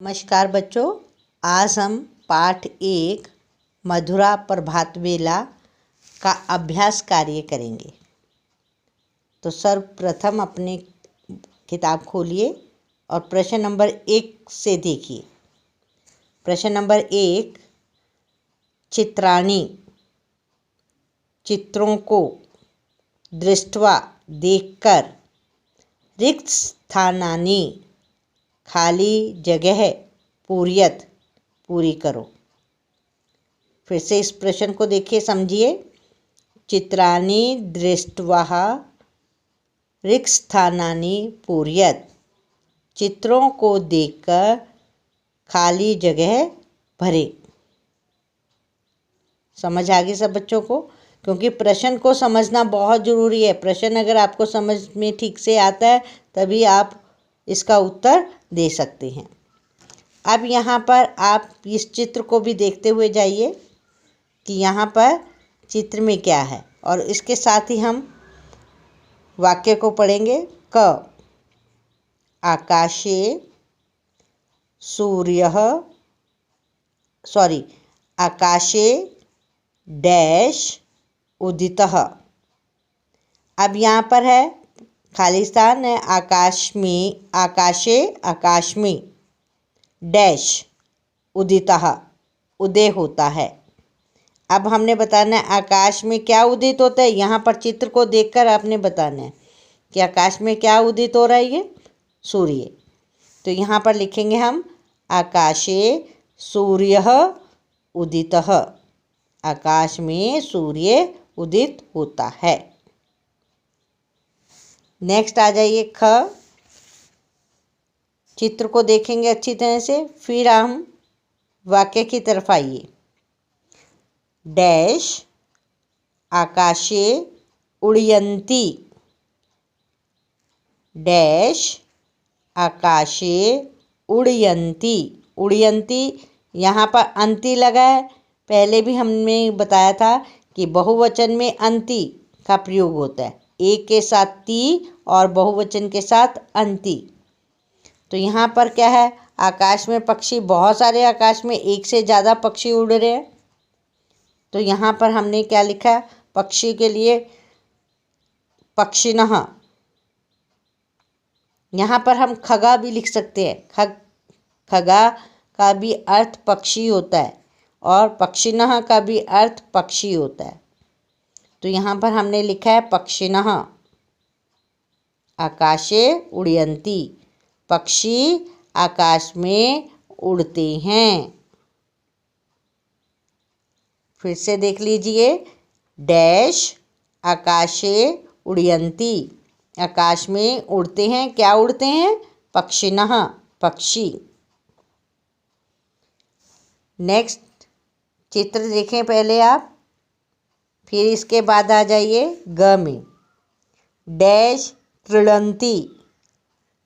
नमस्कार बच्चों, आज हम पाठ 1 मधुरा प्रभात बेला का अभ्यास कार्य करेंगे। तो सर्वप्रथम अपनी किताब खोलिए और प्रश्न नंबर 1 से देखिए। प्रश्न नंबर 1, चित्राणि, चित्रों को, दृष्ट्वा देखकर, रिक्त स्थानानि, खाली जगह, पूर्यत पूरी करो। फिर से इस प्रश्न को देखिए, समझिए। चित्राणि दृष्ट्वा रिक्त स्थानानि पूर्यत, चित्रों को देखकर खाली जगह भरे। समझ आ गई सब बच्चों को? क्योंकि प्रश्न को समझना बहुत ज़रूरी है। प्रश्न अगर आपको समझ में ठीक से आता है तभी आप इसका उत्तर दे सकते हैं। अब यहाँ पर आप इस चित्र को भी देखते हुए जाइए कि यहाँ पर चित्र में क्या है, और इसके साथ ही हम वाक्य को पढ़ेंगे। क, आकाशे आकाशे डैश उदितः। अब यहाँ पर है खाली स्थान है। आकाश में डैश उदितः, उदय होता है। अब हमने बताना है आकाश में क्या उदित होता है। यहाँ पर चित्र को देखकर आपने बताना है कि आकाश में क्या उदित हो रहा है, ये सूर्य। तो यहाँ पर लिखेंगे हम आकाशे सूर्यः उदितः, आकाश में सूर्य उदित होता है। नेक्स्ट आ जाइए ख, चित्र को देखेंगे अच्छी तरह से, फिर हम वाक्य की तरफ आइए। डैश आकाशे उड़यन्ति, डैश आकाशे उड़यन्ति। उड़यन्ति यहाँ पर अंति लगा है। पहले भी हमने बताया था कि बहुवचन में अंति का प्रयोग होता है, एक के साथ ती और बहुवचन के साथ अंति। तो यहाँ पर क्या है, आकाश में पक्षी, बहुत सारे आकाश में एक से ज़्यादा पक्षी उड़ रहे हैं। तो यहाँ पर हमने क्या लिखा, पक्षी के लिए पक्षिणः। यहाँ पर हम खगा भी लिख सकते हैं। खगा का भी अर्थ पक्षी होता है और पक्षिणः का भी अर्थ पक्षी होता है। तो यहाँ पर हमने लिखा है पक्षिणः, आकाशे उड़यन्ति, पक्षी आकाश में उड़ते हैं। फिर से देख लीजिए, डैश आकाशे उड़यन्ति, आकाश में उड़ते हैं। क्या उड़ते हैं? पक्षिणः, पक्षी। नेक्स्ट चित्र देखें पहले आप, फिर इसके बाद आ जाइए ग में। डैश क्रीडन्ति,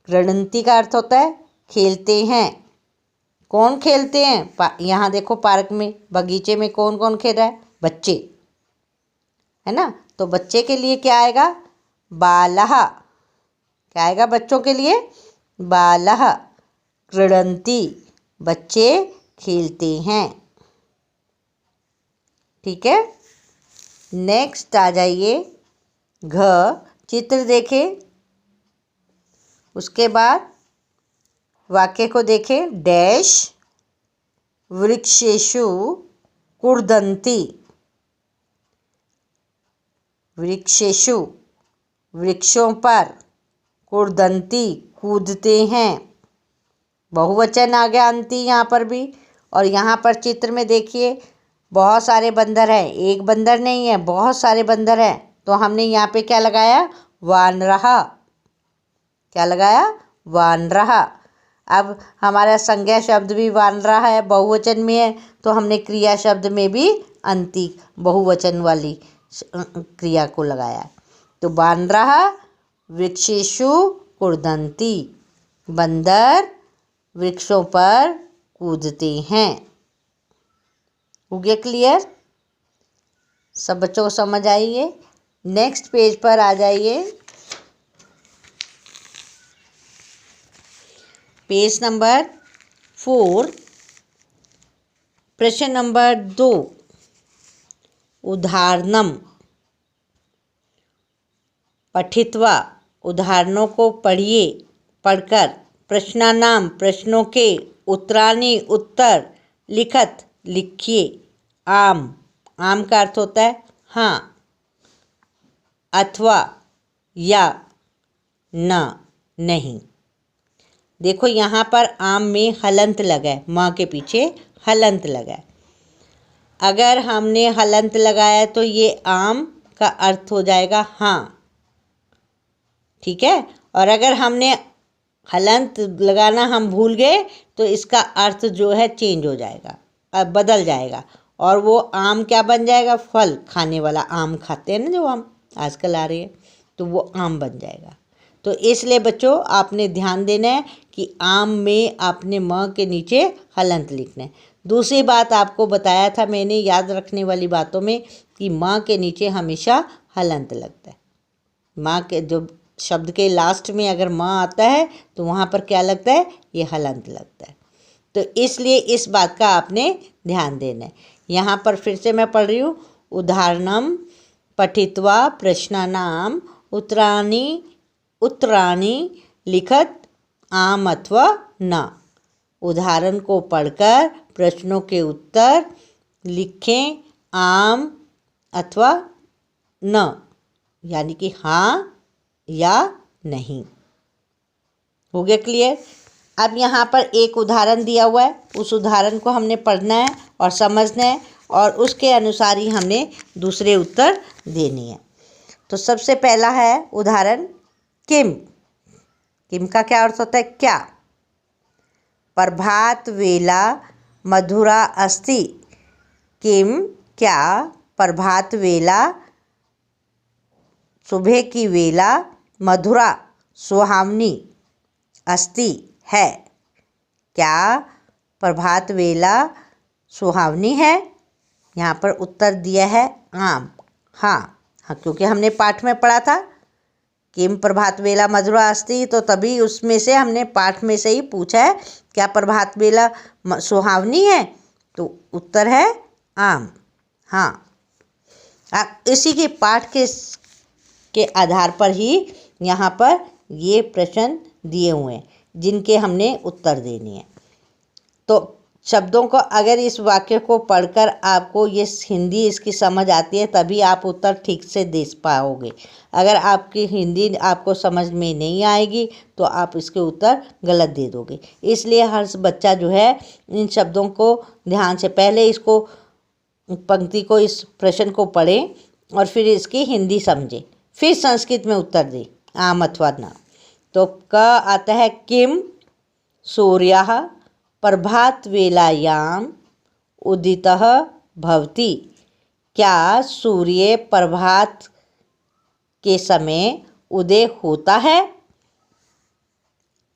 क्रीडन्ति का अर्थ होता है खेलते हैं। कौन खेलते हैं? यहाँ देखो, पार्क में, बगीचे में कौन कौन खेल रहा है? बच्चे, है ना। तो बच्चे के लिए क्या आएगा? बालः। क्या आएगा बच्चों के लिए? बालः क्रीडन्ति, बच्चे खेलते हैं। ठीक है। नेक्स्ट आ जाइए घ, चित्र देखें, उसके बाद वाक्य को देखें। डैश वृक्षेषु कूर्दन्ति, वृक्षेषु वृक्षों पर, कूर्दन्ति कूदते हैं। बहुवचन आ गया अंति यहाँ पर भी। और यहाँ पर चित्र में देखिए बहुत सारे बंदर हैं, एक बंदर नहीं है, बहुत सारे बंदर हैं। तो हमने यहाँ पे क्या लगाया? वानरः। क्या लगाया? वानरः। अब हमारा संज्ञा शब्द भी वानरः है, बहुवचन में है, तो हमने क्रिया शब्द में भी अंति बहुवचन वाली क्रिया को लगाया। तो वानरः वृक्षेषु कूर्दन्ति, बंदर वृक्षों पर कूदते हैं। हो गया क्लियर? सब बच्चों को समझ आई है? नेक्स्ट पेज पर आ जाइए, पेज नंबर 4 प्रश्न नंबर 2 उदाहरणम पठित्वा उदाहरणों को पढ़िए, पढ़कर प्रश्नानाम प्रश्नों के उत्तरानि उत्तर लिखत लिखिए। आम आम का अर्थ होता है हाँ, अथवा या न नहीं। देखो यहाँ पर आम में हलंत लगा है, माँ के पीछे हलंत लगा है। अगर हमने हलंत लगाया तो ये आम का अर्थ हो जाएगा हाँ, ठीक है। और अगर हमने हलंत लगाना हम भूल गए तो इसका अर्थ जो है चेंज हो जाएगा, बदल जाएगा, और वो आम क्या बन जाएगा, फल खाने वाला आम खाते हैं ना जो आम आजकल आ रहे हैं, तो वो आम बन जाएगा। तो इसलिए बच्चों आपने ध्यान देना है कि आम में आपने म के नीचे हलंत लिखना है। दूसरी बात आपको बताया था मैंने याद रखने वाली बातों में कि माँ के नीचे हमेशा हलंत लगता है। माँ के जो शब्द के लास्ट में अगर माँ आता है तो वहाँ पर क्या लगता है, ये हलंत लगता है। तो इसलिए इस बात का आपने ध्यान देना है। यहाँ पर फिर से मैं पढ़ रही हूँ, उदाहरणम पठित्वा प्रश्नानाम उत्तराणि लिखत आम अथवा न। उदाहरण को पढ़कर प्रश्नों के उत्तर लिखें आम अथवा न, यानी कि हाँ या नहीं। हो गया क्लियर। अब यहाँ पर एक उदाहरण दिया हुआ है, उस उदाहरण को हमने पढ़ना है और समझना है, और उसके अनुसार ही हमने दूसरे उत्तर देने हैं। तो सबसे पहला है उदाहरण किम। किम का क्या अर्थ होता है, क्या। प्रभात वेला मधुरा अस्ति। किम क्या प्रभात वेला सुबह की वेला मधुरा सुहावनी अस्ति है। क्या प्रभात वेला सुहावनी है। यहाँ पर उत्तर दिया है आम, हाँ हाँ, क्योंकि हमने पाठ में पढ़ा था किम प्रभात वेला मधुरा अस्ति, तो तभी उसमें से हमने पाठ में से ही पूछा है क्या प्रभात वेला सुहावनी है, तो उत्तर है आम, हाँ। इसी के पाठ के आधार पर ही यहाँ पर ये प्रश्न दिए हुए हैं जिनके हमने उत्तर देने हैं। तो शब्दों को अगर इस वाक्य को पढ़कर आपको ये हिंदी इसकी समझ आती है तभी आप उत्तर ठीक से दे पाओगे। अगर आपकी हिंदी आपको समझ में नहीं आएगी तो आप इसके उत्तर गलत दे दोगे। इसलिए हर बच्चा जो है इन शब्दों को ध्यान से पहले इसको पंक्ति को इस प्रश्न को पढ़े और फिर इसकी हिंदी समझे, फिर संस्कृत में उत्तर दे आम अथवा न। तो क आता है किम सूर्यः प्रभात वेलायाम उदितः भवति। क्या सूर्य प्रभात के समय उदय होता है।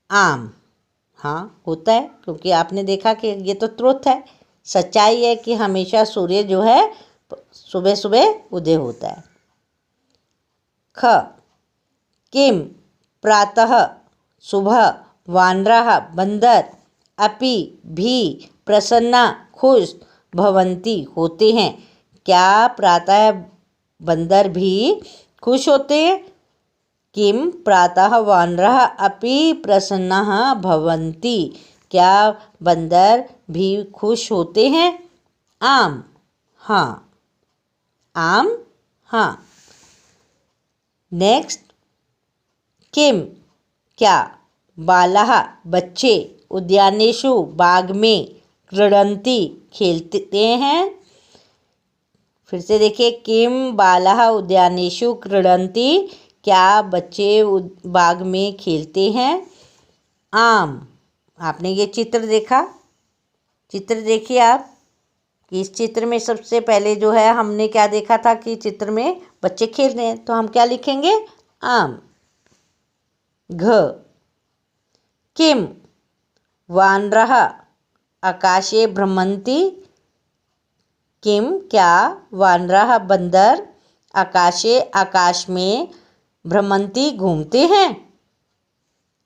आम, हाँ होता है, क्योंकि आपने देखा कि ये तो ट्रुथ है, सच्चाई है कि हमेशा सूर्य जो है सुबह सुबह उदय होता है। ख किम प्रातः सुबह वानराः बंदर अपि भी प्रसन्ना खुश भवन्ति होते हैं। क्या प्रातः बंदर भी खुश होते हैं। किम प्रातः वानराः अपि प्रसन्नाः भवन्ति। क्या बंदर भी खुश होते हैं। आम, हाँ, आम, हाँ। नेक्स्ट किम क्या बालाः बच्चे उद्यानेषु बाग में क्रीडन्ति खेलते हैं। फिर से देखिए, किम बालाः उद्यानेषु क्रीडन्ति। क्या बच्चे बाग में खेलते हैं। आम, आपने ये चित्र देखा, चित्र देखिए आप कि इस चित्र में सबसे पहले जो है हमने क्या देखा था कि चित्र में बच्चे खेल रहे हैं, तो हम क्या लिखेंगे आम। घ किम वानरः आकाशे भ्रमन्ति। किम क्या वानरः बंदर आकाश में भ्रमन्ति घूमते हैं।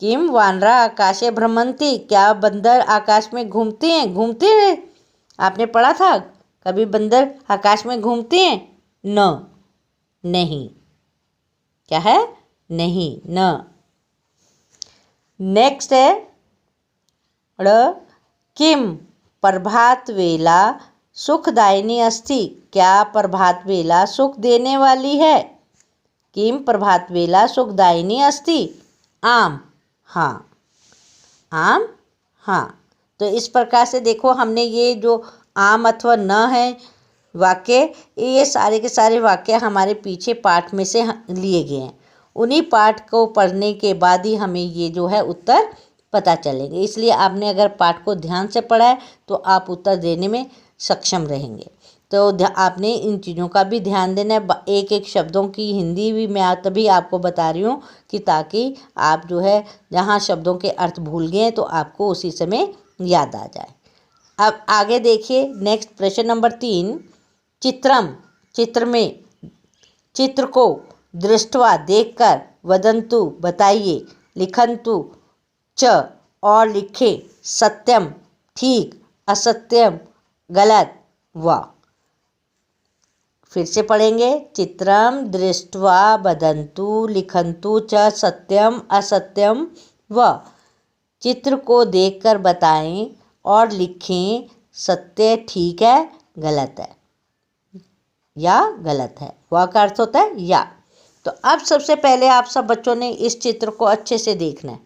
किम वानरा आकाशे भ्रमंती, क्या बंदर आकाश में घूमते हैं? घूमते हैं, आपने पढ़ा था कभी बंदर आकाश में घूमते हैं? न, नहीं। क्या है? नहीं, न। नेक्स्ट है ड़, किम प्रभात वेला सुखदायिनी अस्ति, क्या प्रभात वेला सुख देने वाली है? किम प्रभात वेला सुखदायिनी अस्ति, आम, हाँ, आम, हाँ। तो इस प्रकार से देखो हमने ये जो आम अथवा न है वाक्य, ये सारे के सारे वाक्य हमारे पीछे पाठ में से लिए गए हैं। उन्हीं पाठ को पढ़ने के बाद ही हमें ये जो है उत्तर पता चलेंगे। इसलिए आपने अगर पाठ को ध्यान से पढ़ा है तो आप उत्तर देने में सक्षम रहेंगे। तो आपने इन चीज़ों का भी ध्यान देना है। एक एक शब्दों की हिंदी भी मैं तभी आपको बता रही हूँ कि ताकि आप जो है जहाँ शब्दों के अर्थ भूल गए तो आपको उसी समय याद आ जाए। अब आगे देखिए नेक्स्ट प्रश्न नंबर 3, चित्रम, चित्र में, चित्र को दृष्टवा देखकर, वदंतु बताइए, लिखंतु च और लिखे, सत्यम ठीक, असत्यम गलत व। फिर से पढ़ेंगे, चित्रम दृष्ट्वा वदंतु लिखंतु च सत्यम असत्यम व। चित्र को देखकर बताएं और लिखें, सत्य ठीक है गलत है या गलत है। वह का अर्थ होता है या। तो अब सबसे पहले आप सब बच्चों ने इस चित्र को अच्छे से देखना है।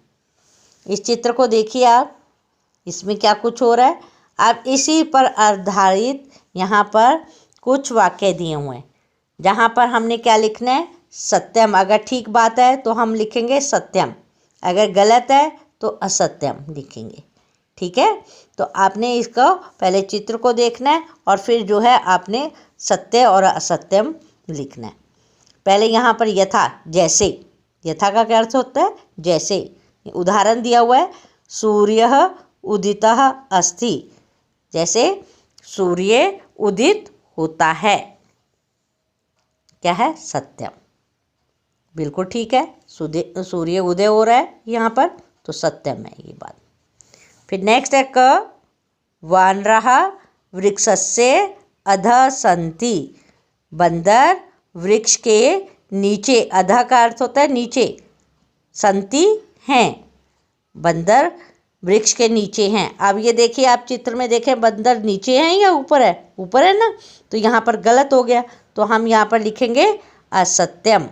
इस चित्र को देखिए आप, इसमें क्या कुछ हो रहा है। अब इसी पर आधारित यहाँ पर कुछ वाक्य दिए हुए हैं, जहाँ पर हमने क्या लिखना है, सत्यम। अगर ठीक बात है तो हम लिखेंगे सत्यम, अगर गलत है तो असत्यम लिखेंगे। ठीक है, तो आपने इसको पहले चित्र को देखना है और फिर जो है आपने सत्य और असत्यम लिखना है। पहले यहाँ पर यथा, जैसे, यथा का क्या अर्थ होता है? जैसे। उदाहरण दिया हुआ है, सूर्यः उदितः अस्ति, जैसे सूर्य उदित होता है। क्या है? सत्यम, बिल्कुल ठीक है। सूर्य उदय हो रहा है यहाँ पर, तो सत्यम है ये बात। फिर नेक्स्ट है क, वानरः वृक्षस्य अधः सन्ति, बंदर वृक्ष के नीचे, अधः का अर्थ होता है नीचे, सन्ति हैं, बंदर वृक्ष के नीचे हैं। अब ये देखिए आप चित्र में देखें, बंदर नीचे हैं या ऊपर है? ऊपर है ना, तो यहाँ पर गलत हो गया, तो हम यहाँ पर लिखेंगे असत्यम।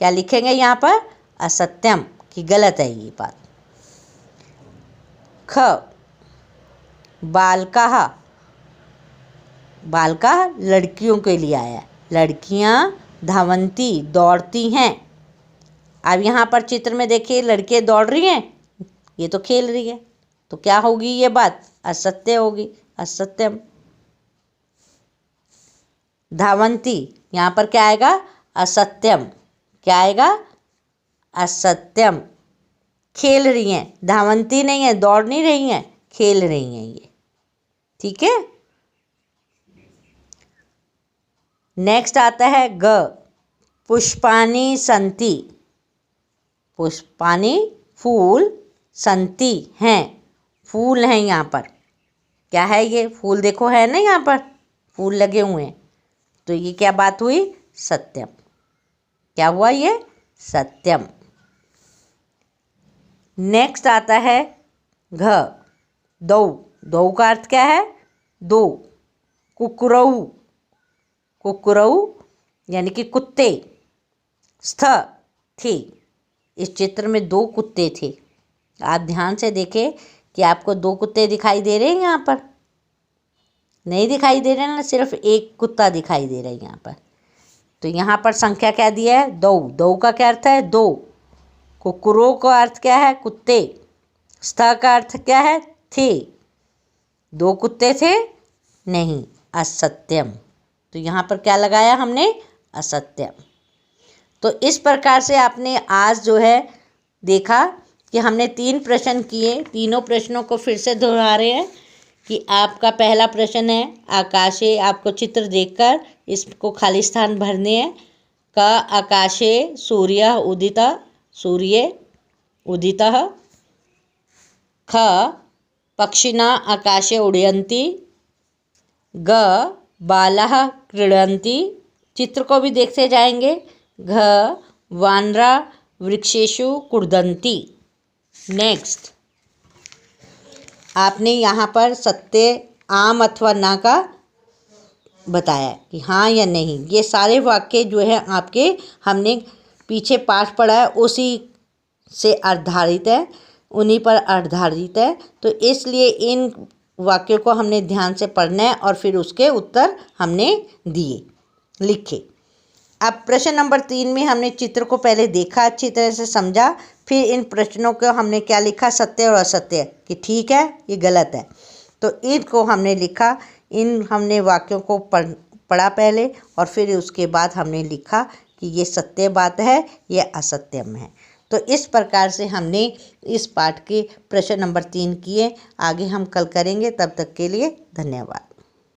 क्या लिखेंगे यहाँ पर? असत्यम, कि गलत है ये बात। ख, बालकाः, बालकाः लड़कियों के लिए आया है, लड़कियाँ धावन्ति दौड़ती हैं। अब यहाँ पर चित्र में देखिए लड़के दौड़ रही हैं, ये तो खेल रही है, तो क्या होगी ये बात? असत्य होगी, असत्यम। धावन्ति, यहाँ पर क्या आएगा? असत्यम। क्या आएगा? असत्यम। खेल रही हैं, धावन्ति नहीं है, दौड़ नहीं रही हैं, खेल रही हैं ये। ठीक है, नेक्स्ट आता है ग, पुष्पाणि सन्ति, पुष्पाणि फूल, सन्ति हैं, फूल हैं यहाँ पर। क्या है ये? फूल देखो है ना, यहाँ पर फूल लगे हुए हैं, तो ये क्या बात हुई? सत्यम। क्या हुआ ये? सत्यम। नेक्स्ट आता है घ, दौ, दौ का अर्थ क्या है? दो। कुकुरऊ, कुकुरऊ यानी कि कुत्ते। स्थ, थे, इस चित्र में दो कुत्ते थे। आप ध्यान से देखें कि आपको दो कुत्ते दिखाई दे रहे हैं यहाँ पर? नहीं दिखाई दे रहे हैं ना, सिर्फ एक कुत्ता दिखाई दे रहा है यहाँ पर। तो यहाँ पर संख्या क्या दिया है? दो। दो का क्या अर्थ है? दो। कुकुरों का अर्थ क्या है? कुत्ते। स्थ का अर्थ क्या है? थे। दो कुत्ते थे? नहीं, असत्यम। तो यहाँ पर क्या लगाया हमने? असत्यम। तो इस प्रकार से आपने आज जो है देखा कि हमने 3 प्रश्न किए। तीनों प्रश्नों को फिर से दोहरा रहे हैं कि आपका पहला प्रश्न है आकाशे, आपको चित्र देखकर इसको खाली स्थान भरने हैं। क, आकाशे सूर्य उदित, सूर्य उदितः। ख पक्षिणा आकाशे उड्यन्ति। ग बालाः क्रीडन्ति। चित्र को भी देखते जाएंगे। घ वानरा वृक्षेषु कूर्दन्ति। नेक्स्ट, आपने यहाँ पर सत्य आम अथवा ना का बताया कि हाँ या नहीं। ये सारे वाक्य जो है आपके हमने पीछे पाठ पढ़ा है उसी से आधारित है, उन्हीं पर आधारित है। तो इसलिए इन वाक्यों को हमने ध्यान से पढ़ना है और फिर उसके उत्तर हमने दिए, लिखे। अब प्रश्न नंबर 3 में हमने चित्र को पहले देखा, अच्छी तरह से समझा, फिर इन प्रश्नों को हमने क्या लिखा, सत्य और असत्य, कि ठीक है ये गलत है। तो इनको हमने लिखा, हमने वाक्यों को पढ़ा पहले और फिर उसके बाद हमने लिखा कि ये सत्य बात है, ये असत्यम है। तो इस प्रकार से हमने इस पाठ के प्रश्न नंबर 3 किए। आगे हम कल करेंगे, तब तक के लिए धन्यवाद।